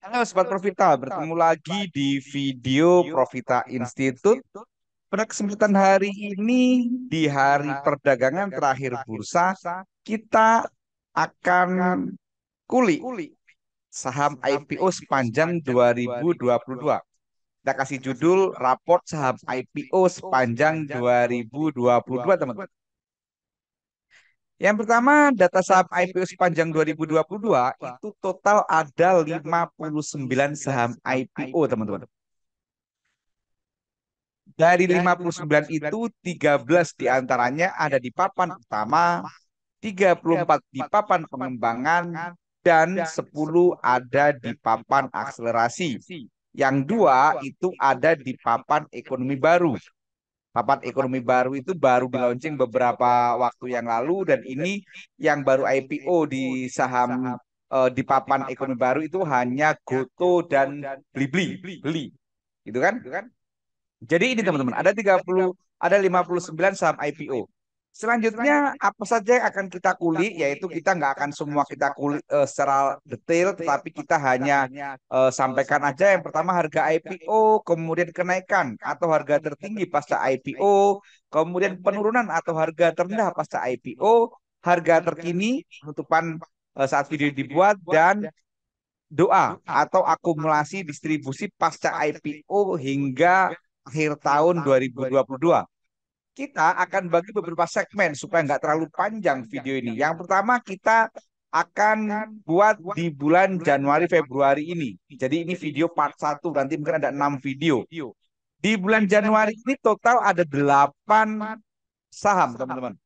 Halo Sobat Profita, bertemu lagi di video Profita Institute. Pada kesempatan hari ini, di hari perdagangan terakhir bursa, kita akan kulik saham IPO sepanjang 2022. Kita kasih judul Raport Saham IPO sepanjang 2022, teman-teman. Yang pertama, data saham IPO sepanjang 2022 itu total ada 59 saham IPO, teman-teman. Dari 59 itu, 13 diantaranya ada di papan utama, 34 di papan pengembangan, dan 10 ada di papan akselerasi. Yang dua itu ada di papan ekonomi baru. Papan ekonomi baru itu baru di launching beberapa waktu yang lalu, dan ini yang baru IPO di saham di papan ekonomi baru itu hanya Goto dan Blibli. Beli. Gitu kan? Jadi ini teman-teman, ada 59 saham IPO. Selanjutnya apa saja yang akan kita kulik, yaitu kita nggak akan semua kita kulik secara detail, tetapi kita hanya sampaikan aja. Yang pertama harga IPO, kemudian kenaikan atau harga tertinggi pasca IPO, kemudian penurunan atau harga terendah pasca IPO, harga terkini penutupan saat video dibuat, dan doa atau akumulasi distribusi pasca IPO hingga akhir tahun 2022. Kita akan bagi beberapa segmen supaya nggak terlalu panjang video ini. Yang pertama kita akan buat di bulan Januari Februari ini. Jadi ini video part 1, nanti mungkin ada 6 video. Di bulan Januari ini total ada 8 saham, teman-teman.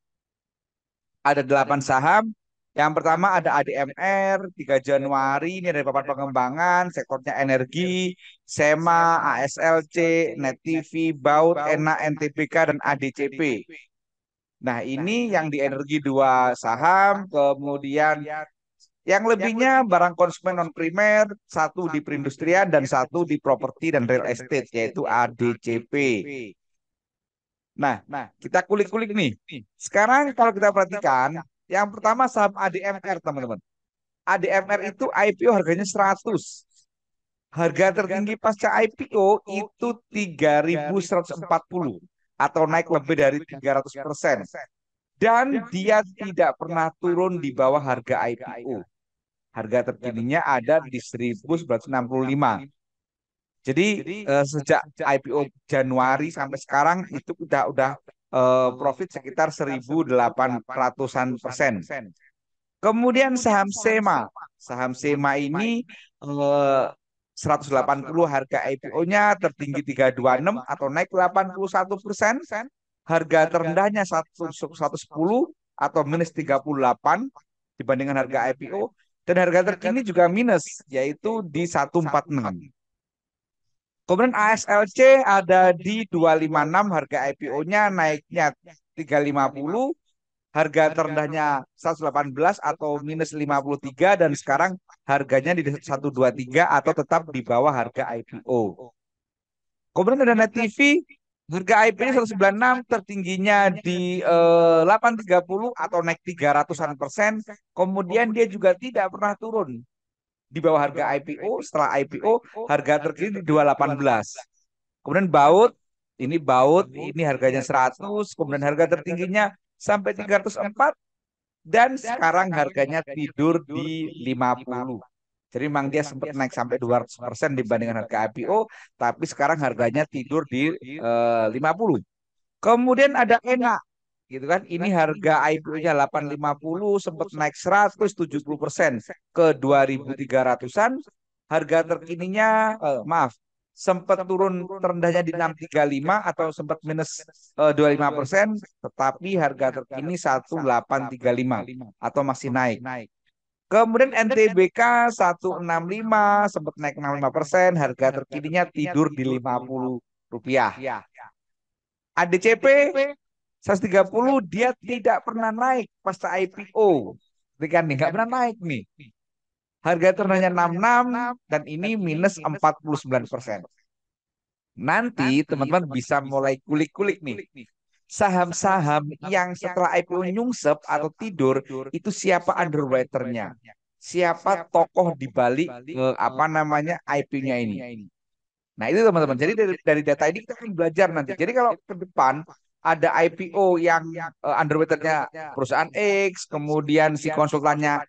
Ada 8 saham. Yang pertama ada ADMR 3 Januari, ini ada papan pengembangan, sektornya energi, SEMA, ASLC, Net TV, Baut, ENA, NTBK, dan ADCP. Nah, ini yang di energi 2 saham, kemudian yang lebihnya barang konsumen non primer, satu di perindustrian dan satu di properti dan real estate, yaitu ADCP. Nah, kita kulik-kulik nih. Sekarang kalau kita perhatikan, yang pertama saham ADMR, teman-teman. ADMR itu IPO harganya 100. Harga tertinggi pasca IPO itu 3.140 atau naik lebih dari 300%. Dan dia tidak pernah turun di bawah harga IPO. Harga terkininya ada di 1.965. Jadi sejak IPO Januari sampai sekarang itu udah profit sekitar 1.800-an%. Kemudian saham SEMA. Saham SEMA ini 180 harga IPO-nya, tertinggi 326 atau naik 81%. Harga terendahnya 110 atau minus 38 dibandingkan harga IPO. Dan harga terkini juga minus, yaitu di 146. Kemudian ASLC ada di 256, harga IPO-nya naiknya 350, harga terendahnya 118 atau minus 53, dan sekarang harganya di 123 atau tetap di bawah harga IPO. Kemudian ada Net TV, harga IPO-nya 196, tertingginya di 830 atau naik 300-an%. Kemudian dia juga tidak pernah turun di bawah harga IPO. Setelah IPO harga terkini di 218. Kemudian Baut ini harganya 100, kemudian harga tertingginya sampai 304, dan sekarang harganya tidur di 50. Jadi memang dia sempat naik sampai 200% dibandingkan harga IPO, tapi sekarang harganya tidur di 50. Kemudian ada ENA, gitu kan. Ini harga IPO-nya 850, sempat naik 170% ke 2.300-an. Harga terkininya sempat turun terendahnya di 635 atau sempat minus 25%, tetapi harga terkini 1835 atau masih naik. Kemudian NTBK 165 sempat naik 65%, harga terkininya tidur di Rp50. ADCP 130, dia tidak pernah naik pasca IPO. Kan nih, nggak pernah naik nih. Harga terendahnya 66 dan ini minus 49%. Nanti teman-teman bisa mulai kulik-kulik nih. Saham-saham yang setelah IPO nyungsep atau tidur, itu siapa underwriter-nya. siapa tokoh di balik apa namanya IP-nya ini. Nah, itu teman-teman. Jadi dari data ini kita akan belajar nanti. Jadi kalau ke depan ada IPO yang underwriternya perusahaan X, kemudian si konsultannya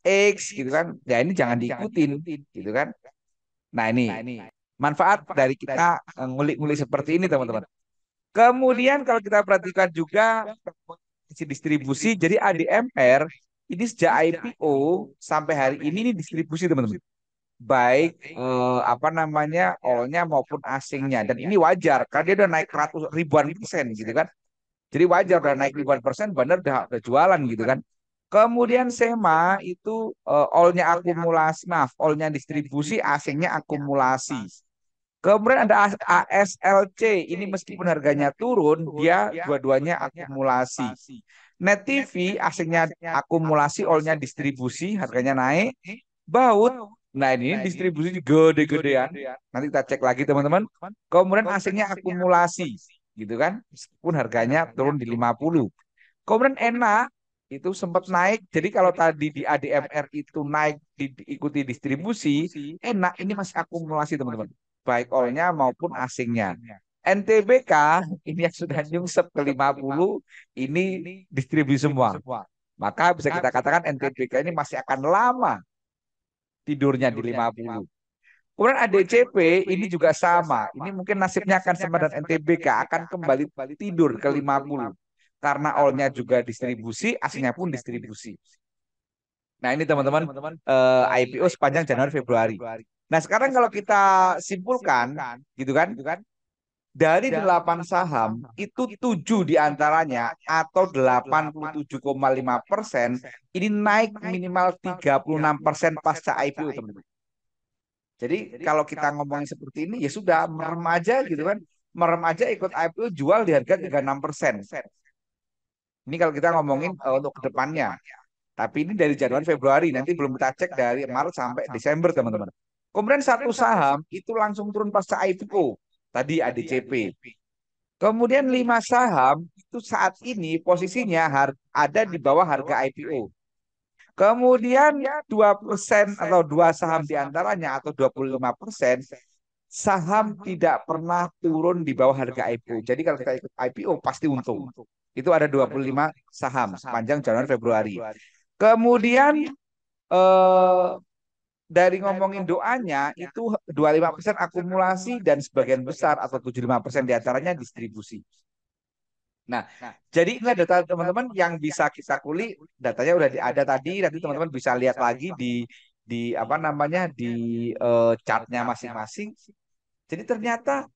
X gitu kan. Ya ini jangan diikutin gitu kan. Nah, ini manfaat dari kita ngulik-ngulik seperti ini teman-teman. Kemudian kalau kita perhatikan juga si distribusi, jadi ADMR ini sejak IPO sampai hari ini distribusi teman-teman. Baik apa namanya all-nya maupun asingnya, dan ini wajar karena dia udah naik ribuan persen gitu kan. Jadi wajar udah naik ribuan persen, bener udah jualan gitu kan. Kemudian SEMA itu all-nya akumulasi, maaf, all-nya distribusi, asingnya akumulasi. Kemudian ada ASLC, ini meskipun harganya turun, dia dua-duanya akumulasi. Net TV, asingnya akumulasi, all-nya distribusi, harganya naik. Baut, nah ini distribusi gede-gedean. Nanti kita cek lagi teman-teman. Kemudian asingnya akumulasi, gitu kan? Meskipun harganya turun di 50. Kemudian enak, itu sempat naik. Jadi kalau tadi di ADMR itu naik diikuti distribusi, enak ini masih akumulasi teman-teman. Baik all-nya maupun asingnya. NTBK ini yang sudah nyungsep ke 50, ini distribusi semua. Maka bisa kita katakan NTBK ini masih akan lama tidurnya di 50. Kemudian ADCP ini juga sama. Ini mungkin nasibnya akan sama dengan NTBK, akan kembali tidur ke 50. Karena all-nya juga distribusi, aslinya pun distribusi. Nah ini teman-teman IPO sepanjang Januari Februari. Nah sekarang kalau kita simpulkan, gitu kan, dari 8 saham itu 7 diantaranya atau 87,5% ini naik minimal 36% pasca IPO teman-teman. Jadi kalau kita ngomongin seperti ini ya sudah merem aja gitu kan. Merem aja ikut IPO jual di harga 36%. Ini kalau kita ngomongin untuk kedepannya. Tapi ini dari Januari Februari, nanti belum kita cek dari Maret sampai Desember teman-teman. Kemudian satu saham itu langsung turun pasca IPO. Tadi ADCP. Kemudian 5 saham itu saat ini posisinya ada di bawah harga IPO. Kemudian 2% atau 2 saham diantaranya atau 25% saham tidak pernah turun di bawah harga IPO. Jadi kalau kita ikut IPO pasti untung. Itu ada 25 saham sepanjang Januari Februari. Kemudian dari ngomongin doanya itu 25% akumulasi dan sebagian besar atau 75% diantaranya distribusi. Nah, jadi ini data teman-teman yang bisa kita kulik, datanya udah ada tadi, nanti teman-teman bisa lihat lagi di apa namanya di chartnya masing-masing. Jadi ternyata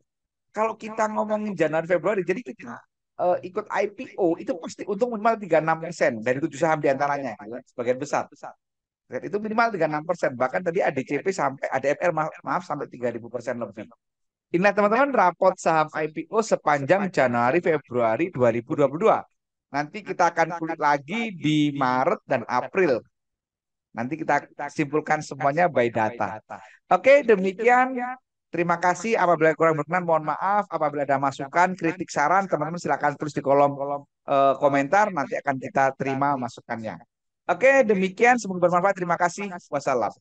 kalau kita ngomongin Januari Februari, jadi kita ikut IPO itu pasti untung minimal 36% dari 7 saham diantaranya, gitu, sebagian besar. Itu minimal 36%. Bahkan tadi ADCP sampai ADMR maaf sampai 3.000% lebih. Inilah teman-teman rapot saham IPO sepanjang Januari Februari 2022. Nanti kita akan kulik lagi di Maret dan April. Nanti kita simpulkan semuanya by data. Oke, demikian. Terima kasih. Apabila kurang berkenan, mohon maaf. Apabila ada masukan, kritik, saran, teman-teman silakan tulis di kolom komentar. Nanti akan kita terima masukannya. Oke, demikian. Semoga bermanfaat. Terima kasih. Wassalam.